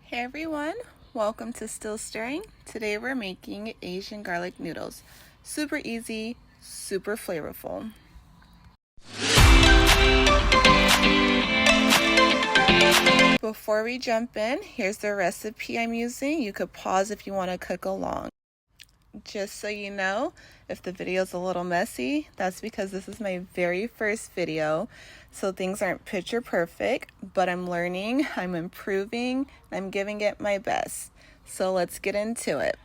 Hey everyone, welcome to Still Stirring. Today we're making Asian garlic noodles. Super easy, super flavorful. Before we jump in, here's the recipe I'm using. You could pause if you want to cook along. Just so you know, if the video is a little messy, that's because this is my very first video, so things aren't picture perfect, but I'm learning, I'm improving, and I'm giving it my best. So let's get into it.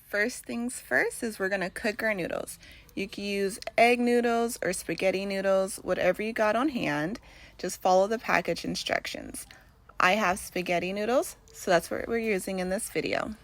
First things first is we're going to cook our noodles. You can use egg noodles or spaghetti noodles, whatever you got on hand. Just follow the package instructions. I have spaghetti noodles, so that's what we're using in this video.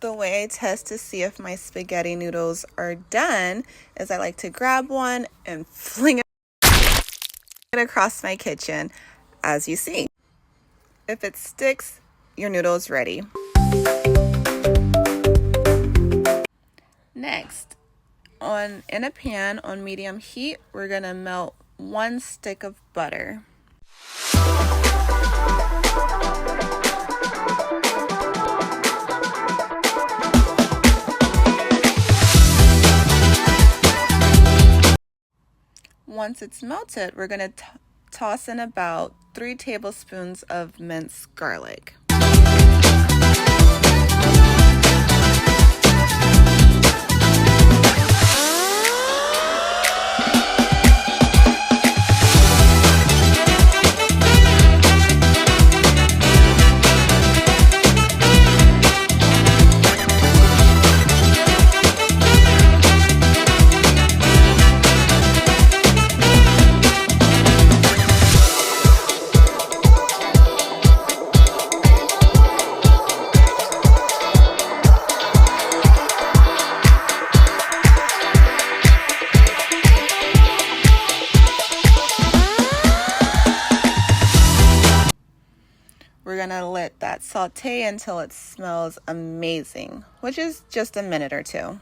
The way I test to see if my spaghetti noodles are done is I like to grab one and fling it across my kitchen, as you see. If it sticks, your noodle is ready. Next, in a pan on medium heat, we're gonna melt 1 stick of butter. Once it's melted, we're going to toss in about 3 tablespoons of minced garlic. We're gonna let that saute until it smells amazing, which is just a minute or two.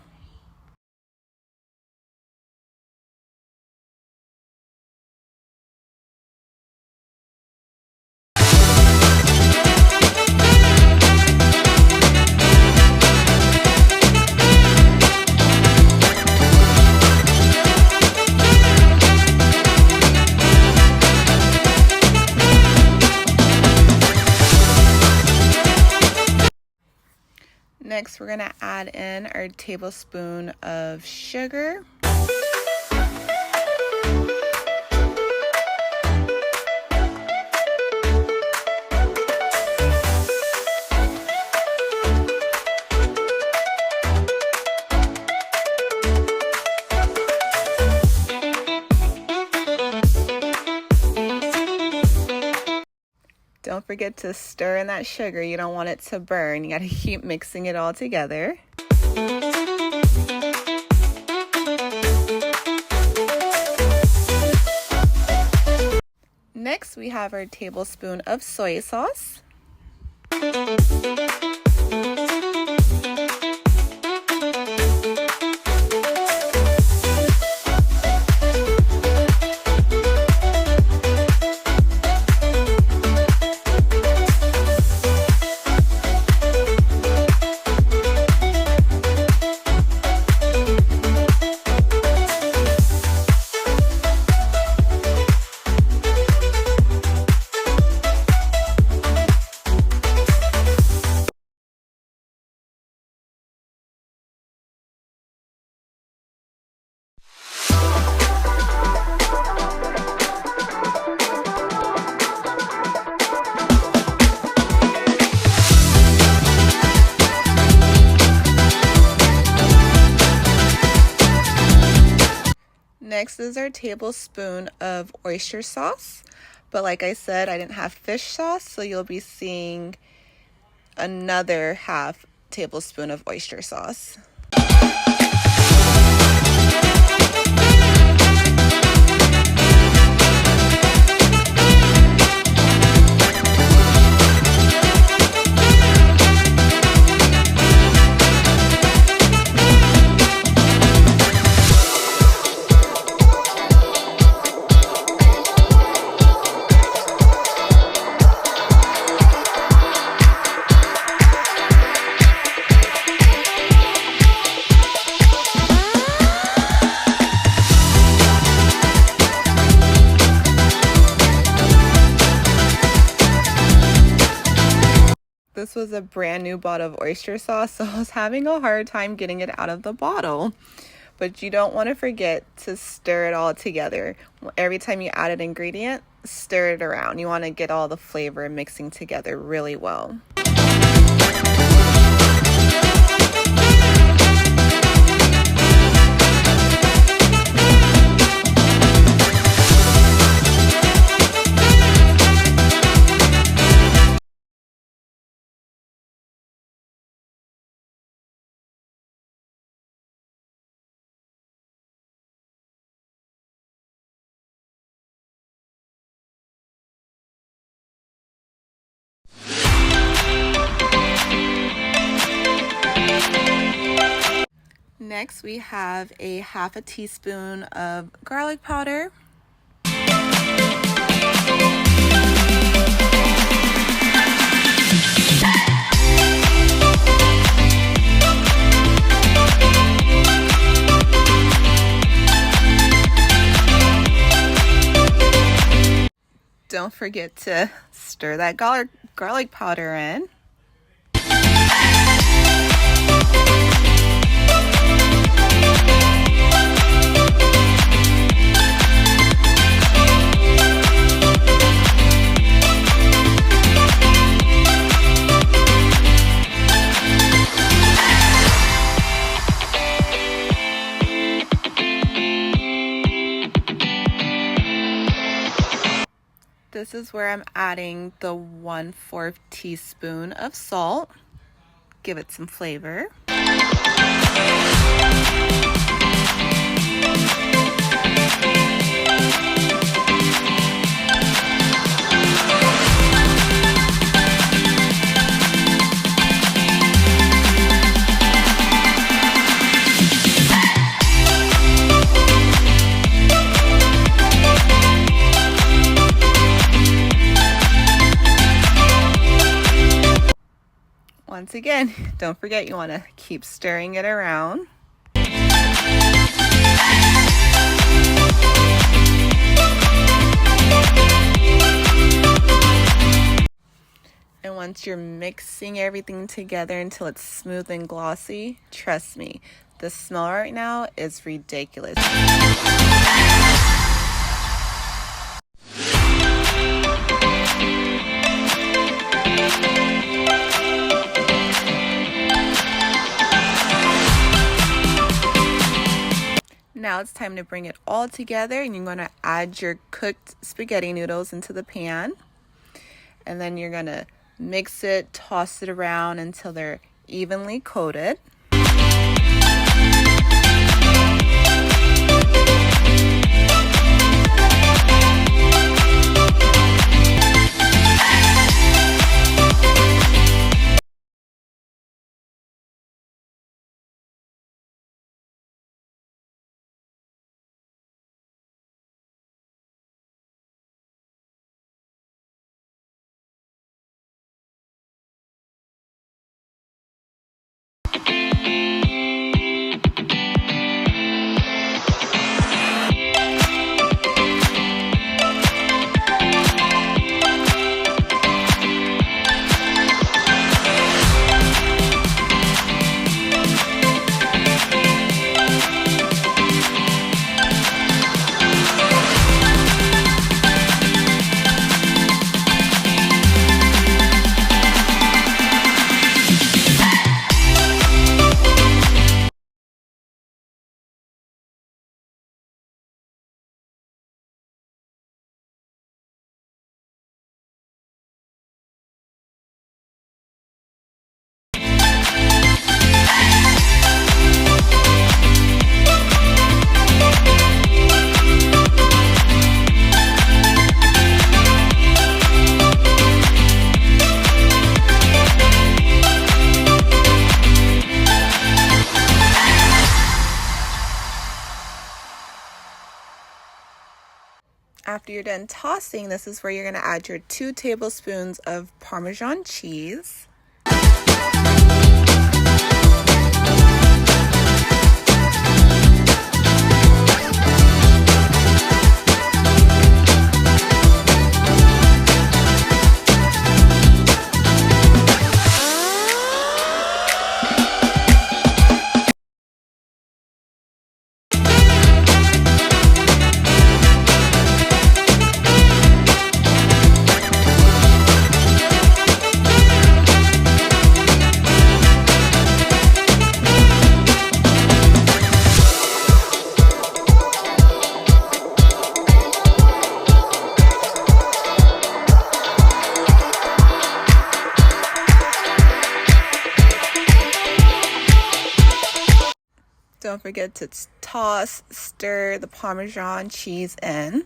Next, we're gonna add in our tablespoon of sugar. Don't forget to stir in that sugar. You don't want it to burn. You gotta keep mixing it all together. Next, we have our tablespoon of soy sauce. Next is our tablespoon of oyster sauce, but like I said, I didn't have fish sauce, so you'll be seeing another half tablespoon of oyster sauce. This was a brand new bottle of oyster sauce, so I was having a hard time getting it out of the bottle. But you don't want to forget to stir it all together. Every time you add an ingredient, stir it around. You want to get all the flavor mixing together really well. Next, we have a half a teaspoon of garlic powder. Don't forget to stir that garlic powder in. This is where I'm adding the 1/4 teaspoon of salt. Give it some flavor. Once again, don't forget you want to keep stirring it around. And once you're mixing everything together until it's smooth and glossy, trust me, the smell right now is ridiculous. Now it's time to bring it all together, and you're going to add your cooked spaghetti noodles into the pan. And then you're going to mix it, toss it around until they're evenly coated. After you're done tossing, this is where you're going to add your 2 tablespoons of Parmesan cheese. Don't forget to stir the Parmesan cheese in.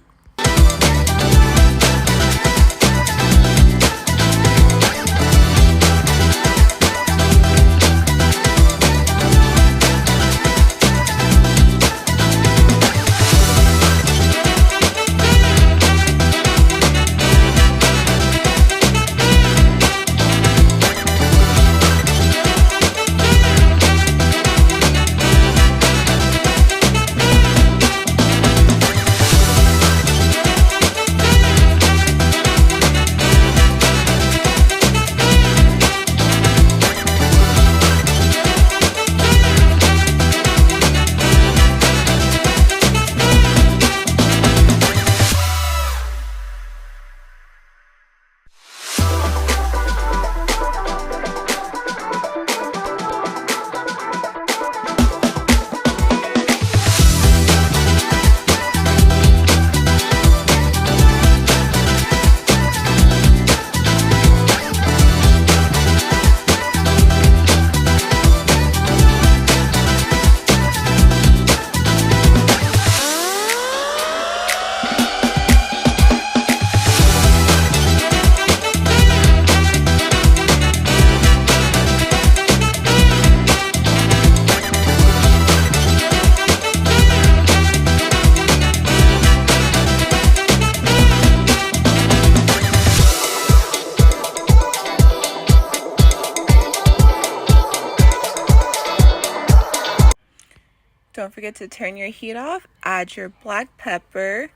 Don't forget to turn your heat off. Add your black pepper.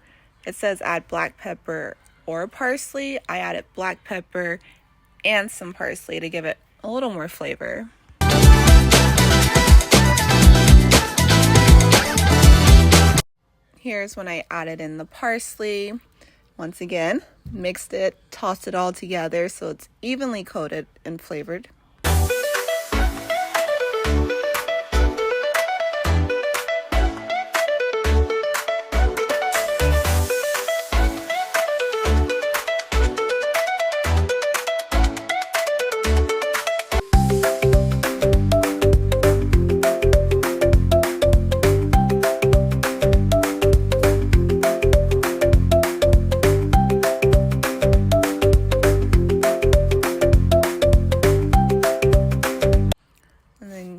It says add black pepper or parsley. I added black pepper and some parsley to give it a little more flavor. Here's when I added in the parsley. Once again, mixed it, tossed it all together so it's evenly coated and flavored.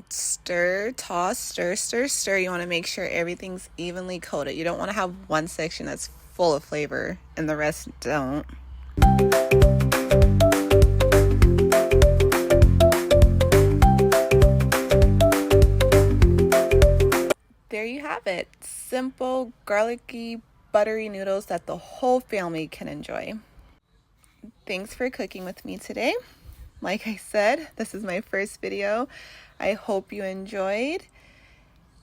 Stir, toss, stir, stir, stir. You want to make sure everything's evenly coated. You don't want to have one section that's full of flavor and the rest don't. There you have it. Simple, garlicky, buttery noodles that the whole family can enjoy. Thanks for cooking with me today. Like I said, this is my first video. I hope you enjoyed.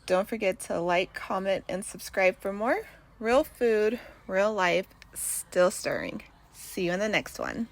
Don't forget to like, comment, and subscribe for more real food, real life, still stirring. See you in the next one.